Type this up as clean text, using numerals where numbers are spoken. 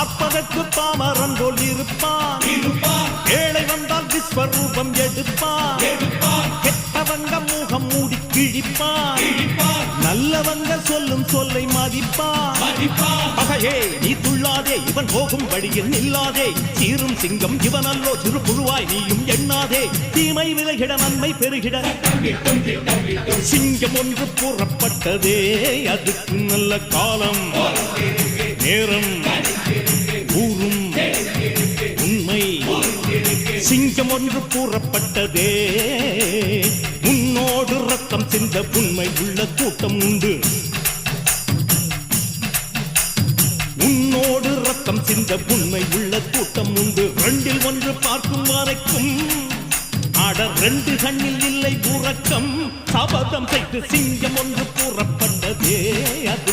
பார்ப்பதற்கு பாமரன் போல் இருப்பான். ஏழை வந்தால் விஸ்வரூபம் எடுப்பான். கெட்டவங்க முகம் மூடி கிழிப்பான். நல்லவங்க சொல்லும் சொல்லை மதிப்பான். பகையே நீ துள்ளாதே, இவன் போகும் வழியில் நில்லாதே. சீரும் சிங்கம் இவன் அல்லோ, சிறு புழுவாய் நீயும் எண்ணாதே. தீமை விலகிட நன்மை பெருகிட சிங்கம் ஒன்று கூறப்பட்டதே. அதுக்கு நல்ல காலம் நேரம் ஊரும் உண்மை. சிங்கம் ஒன்று கூறப்பட்டதே. உன்னோடு ரத்தம் சிந்த உண்மை உள்ள கூட்டம் உண்டு. உன்னோடு ரத்தம் சிந்த உண்மை உள்ள கூட்டம் உண்டு. ரெண்டில் ஒன்று பார்க்கும் வரைக்கும் ஆட ரெண்டு கண்ணில் இல்லை உறக்கம். சபதம் செய்து சிங்கம் ஒன்று கூறப்பட்டதே. அது